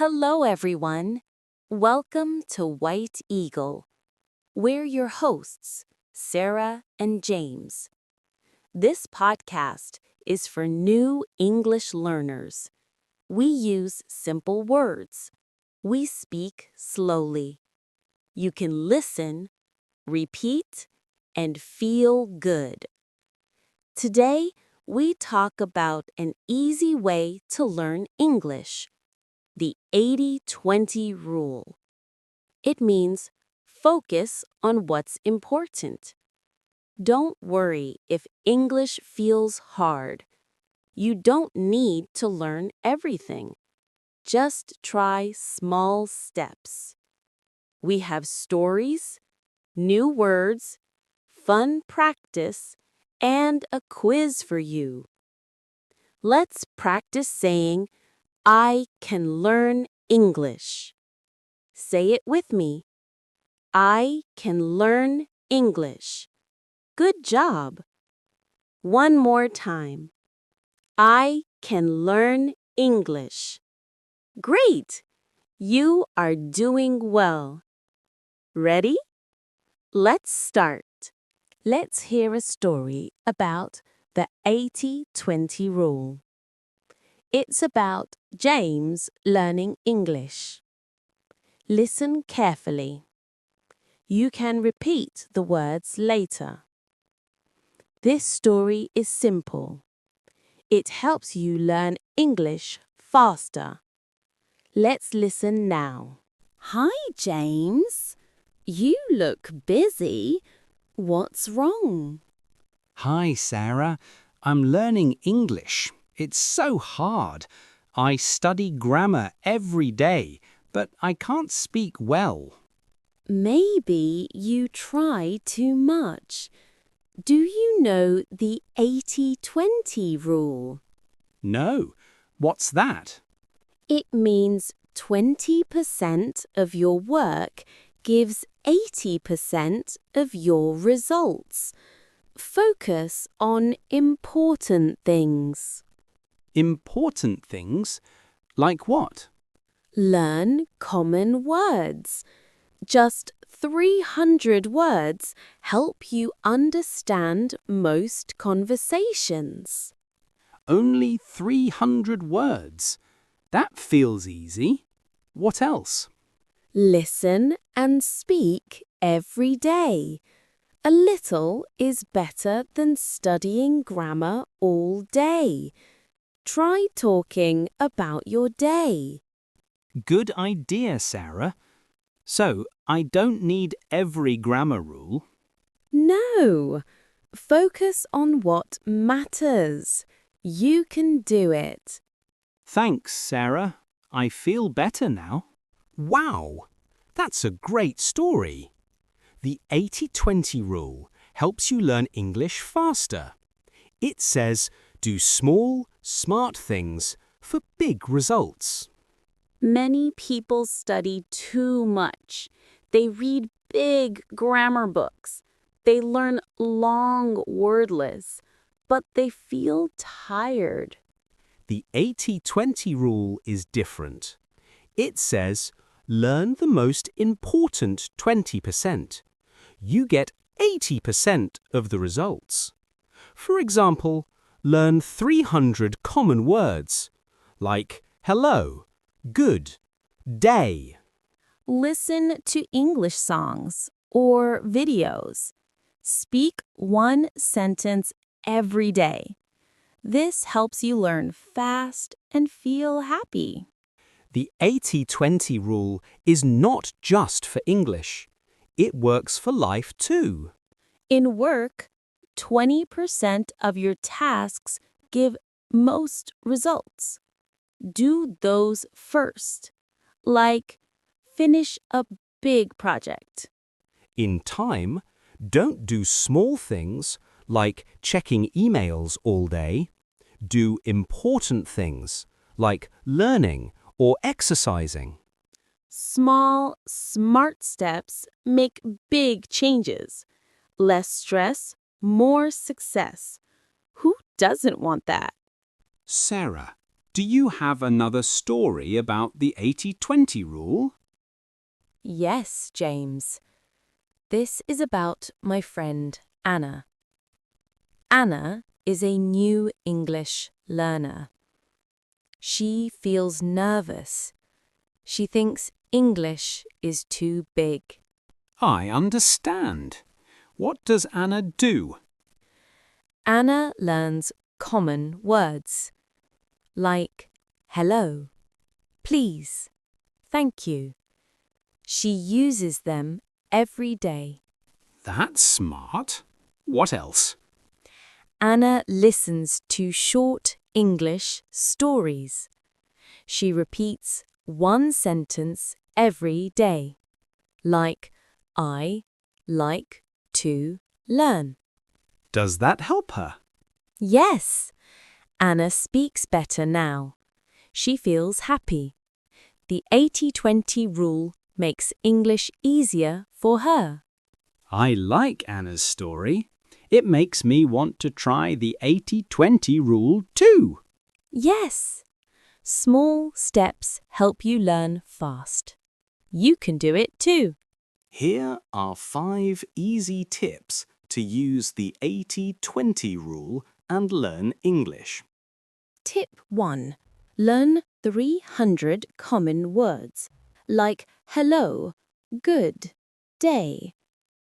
Hello, everyone. Welcome to White Eagle. We're your hosts, Sarah and James. This podcast is for new English learners. We use simple words. We speak slowly. You can listen, repeat, and feel good. Today, we talk about an easy way to learn English. The 80-20 rule. It means focus on what's important. Don't worry if English feels hard. You don't need to learn everything. Just try small steps. We have stories, new words, fun practice, and a quiz for you. Let's practice saying, I can learn English. Say it with me. I can learn English. Good job. One more time. I can learn English. Great! You are doing well. Ready? Let's start. Let's hear a story about the 80-20 rule. It's about James learning English. Listen carefully. You can repeat the words later. This story is simple. It helps you learn English faster. Let's listen now. Hi, James. You look busy. What's wrong? Hi, Sarah. I'm learning English. It's so hard. I study grammar every day, but I can't speak well. Maybe you try too much. Do you know the 80-20 rule? No. What's that? It means 20% of your work gives 80% of your results. Focus on important things. Important things? Like what? Learn common words. Just 300 words help you understand most conversations. Only 300 words. That feels easy. What else? Listen and speak every day. A little is better than studying grammar all day. Try talking about your day. Good idea, Sarah. So, I don't need every grammar rule. No, focus on what matters. You can do it. Thanks, Sarah. I feel better now. Wow! That's a great story. The 80-20 rule helps you learn English faster. It says, do small, smart things for big results. Many people study too much. They read big grammar books. They learn long word lists, but they feel tired. The 80-20 rule is different. It says, learn the most important 20%. You get 80% of the results. For example, learn 300 common words, like hello, good, day. Listen to English songs or videos. Speak one sentence every day. This helps you learn fast and feel happy. The 80-20 rule is not just for English. It works for life too. In work, 20% of your tasks give most results. Do those first, like finish a big project. In time, don't do small things like checking emails all day. Do important things like learning or exercising. Small, smart steps make big changes. Less stress, more success. Who doesn't want that? Sarah, Do you have another story about the 80-20 rule? Yes, James. This is about my friend Anna. Anna is a new English learner. She feels nervous. She thinks English is too big. I understand. What does Anna do? Anna learns common words like hello, please, thank you. She uses them every day. That's smart. What else? Anna listens to short English stories. She repeats one sentence every day, like I like to learn. Does that help her? Yes, Anna speaks better now. She feels happy. The 80-20 rule makes English easier for her. I like Anna's story. It makes me want to try the 80-20 rule too. Yes, small steps help you learn fast. You can do it too. Here are 5 easy tips to use the 80-20 rule and learn English. Tip 1. Learn 300 common words, like hello, good, day.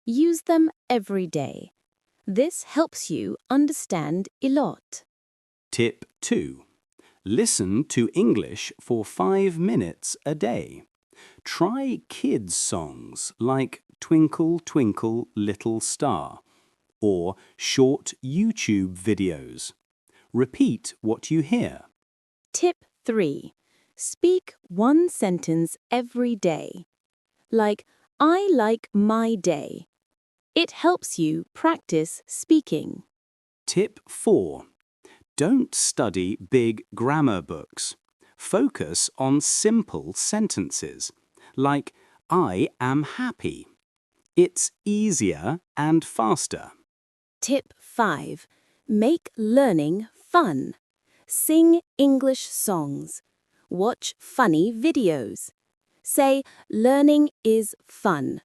Use them every day. This helps you understand a lot. Tip 2. Listen to English for 5 minutes a day. Try kids' songs like Twinkle, Twinkle, Little Star or short YouTube videos. Repeat what you hear. Tip 3. Speak one sentence every day, like I like my day. It helps you practice speaking. Tip 4. Don't study big grammar books. Focus on simple sentences, like I am happy. It's easier and faster. Tip 5. Make learning fun. Sing English songs. Watch funny videos. Say, learning is fun.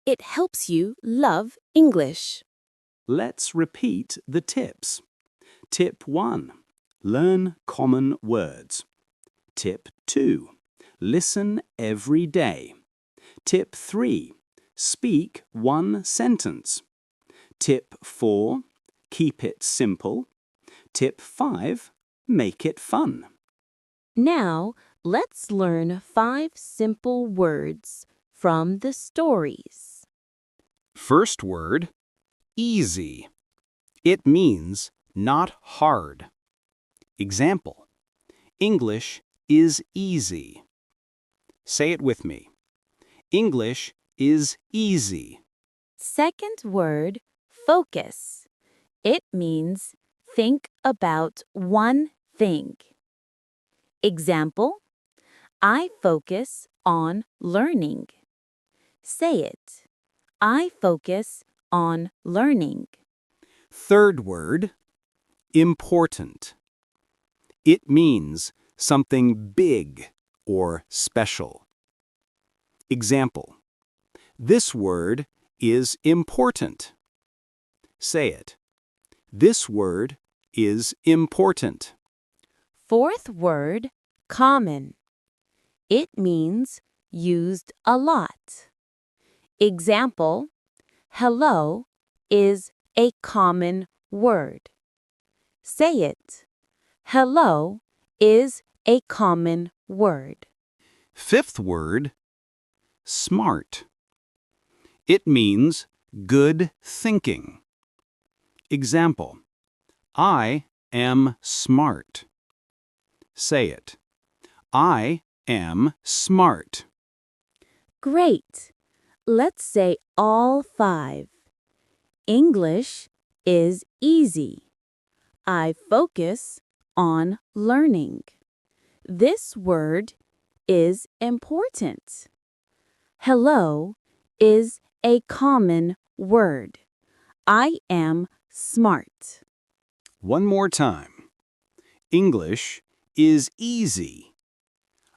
It helps you love English. Let's repeat the tips. Tip 1. Learn common words. Tip 2. Listen every day. Tip 3. Speak one sentence. Tip 4. Keep it simple. Tip 5. Make it fun. Now, let's learn 5 simple words from the stories. First word, easy. It means not hard. Example, English is easy. Say it with me. English is easy. Second word, focus. It means think about one thing. Example, I focus on learning. Say it. I focus on learning. Third word, important. It means something big or special. Example, this word is important. Say it. This word is important. Fourth word, common. It means used a lot. Example, hello is a common word. Say it. Hello is a common word. Fifth word, smart. It means good thinking. Example, I am smart. Say it. I am smart. Great. Let's say all 5. English is easy. I focus on learning. This word is important. Hello is a common word. I am smart. One more time. English is easy.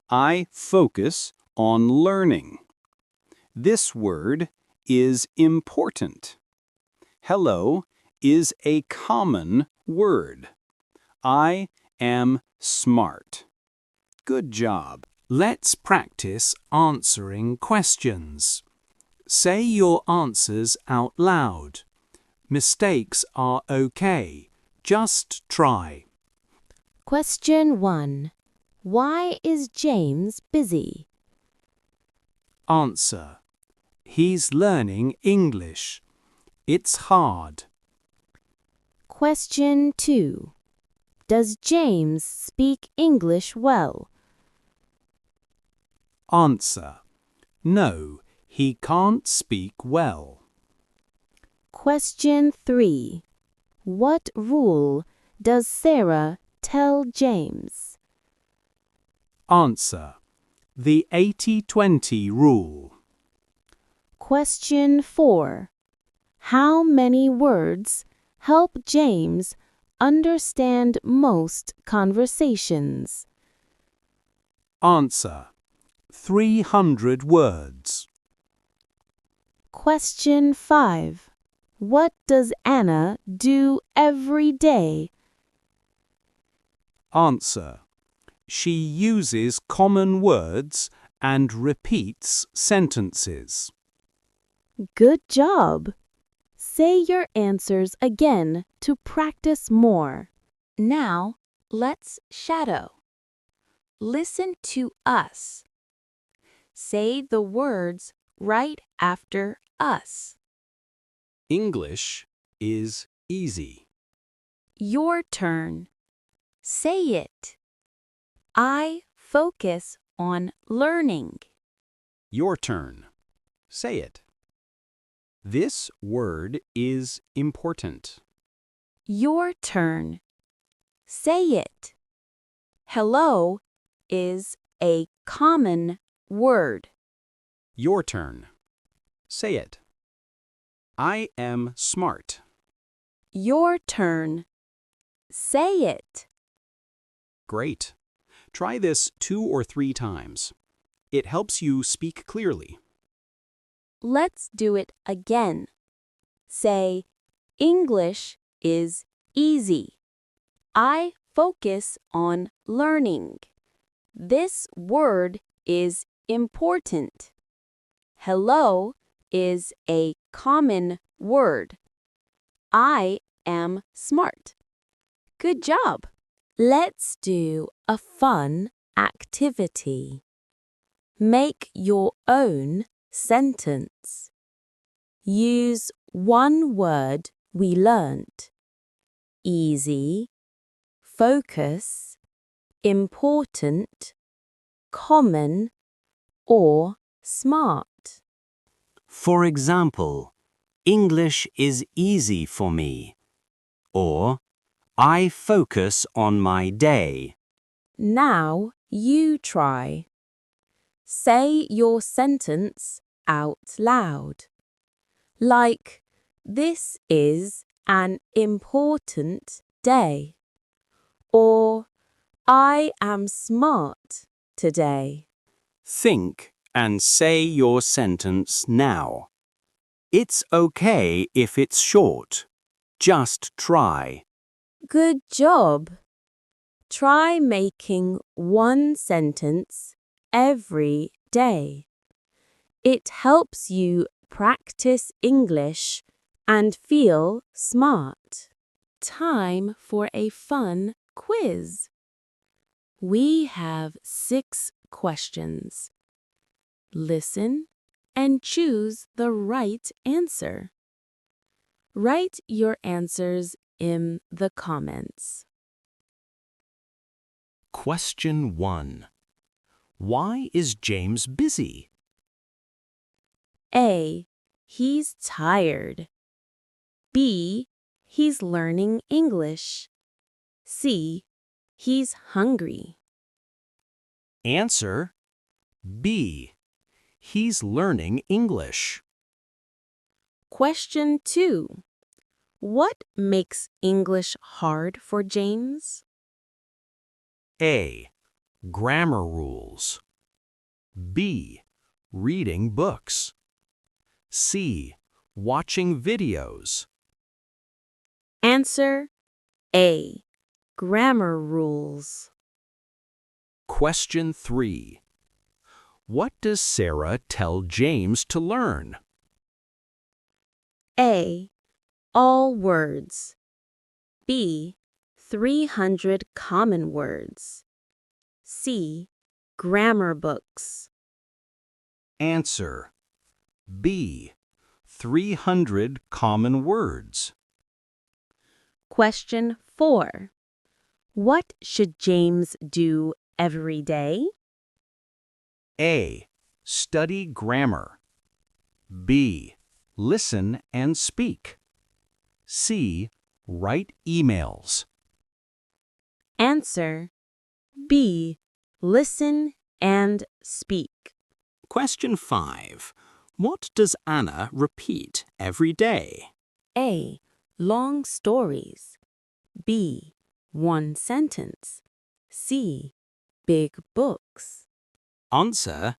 I focus on learning. This word is important. Hello is a common word. I am smart. Good job. Let's practice answering questions. Say your answers out loud. Mistakes are okay. Just try. Question 1. Why is James busy? Answer. He's learning English. It's hard. Question 2. Does James speak English well? Answer. No, he can't speak well. Question 3. What rule does Sarah tell James? Answer. The 80-20 rule. Question 4. How many words help James understand most conversations? Answer. 300 words. Question 5. What does Anna do every day? Answer. She uses common words and repeats sentences. Good job! Say your answers again to practice more. Now, let's shadow. Listen to us. Say the words right after us. English is easy. Your turn. Say it. I focus on learning. Your turn. Say it. This word is important. Your turn. Say it. Hello is a common word. Your turn. Say it. I am smart. Your turn. Say it. Great. Try this 2 or 3 times. It helps you speak clearly. Let's do it again. Say, English is easy. I focus on learning. This word is important. Hello is a common word. I am smart. Good job. Let's do a fun activity. Make your own sentence. Use one word we learnt. Easy, focus, important, common, or smart. For example, English is easy for me. Or, I focus on my day. Now you try. Say your sentence out loud. Like, this is an important day. Or, I am smart today. Think and say your sentence now. It's okay if it's short. Just try. Good job. Try making one sentence every day. It helps you practice English and feel smart. Time for a fun quiz. We have 6 questions. Listen and choose the right answer. Write your answers in the comments. Question 1. Why is James busy? A. He's tired. B. He's learning English. C. He's hungry. Answer B. He's learning English. Question 2. What makes English hard for James? A. Grammar rules. B. Reading books. C. Watching videos. Answer A. Grammar rules. Question 3. What does Sarah tell James to learn? A. All words. B. 300 common words. C. Grammar books. Answer B. 300 common words. Question 4. What should James do every day? A. Study grammar. B. Listen and speak. C. Write emails. Answer B. Listen and speak. Question 5. What does Anna repeat every day? A. Long stories. B. One sentence. C. Big books. Answer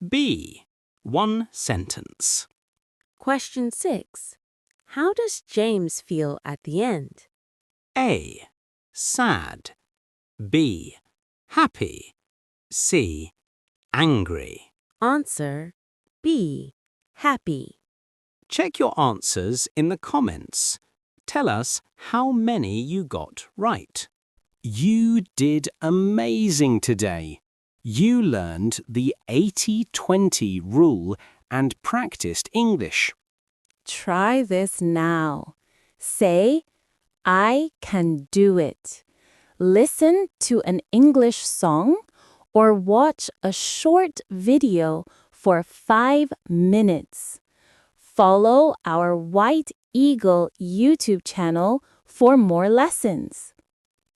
B. One sentence. Question 6. How does James feel at the end? A. Sad. B. Happy. C. Angry. Answer B. Happy. Check your answers in the comments. Tell us how many you got right. You did amazing today. You learned the 80-20 rule and practiced English. Try this now. Say, I can do it. Listen to an English song or watch a short video for 5 minutes. Follow our White Eagle YouTube channel for more lessons.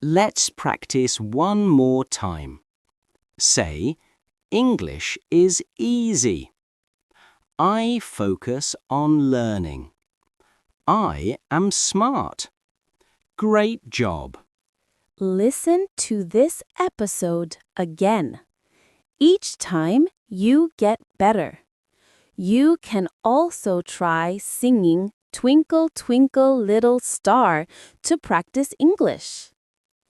Let's practice one more time. Say, English is easy. I focus on learning. I am smart. Great job. Listen to this episode again. Each time you get better. You can also try singing Twinkle, Twinkle, Little Star to practice English.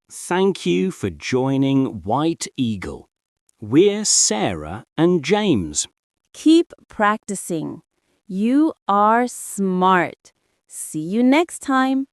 Thank you for joining White Eagle. We're Sarah and James. Keep practicing. You are smart. See you next time.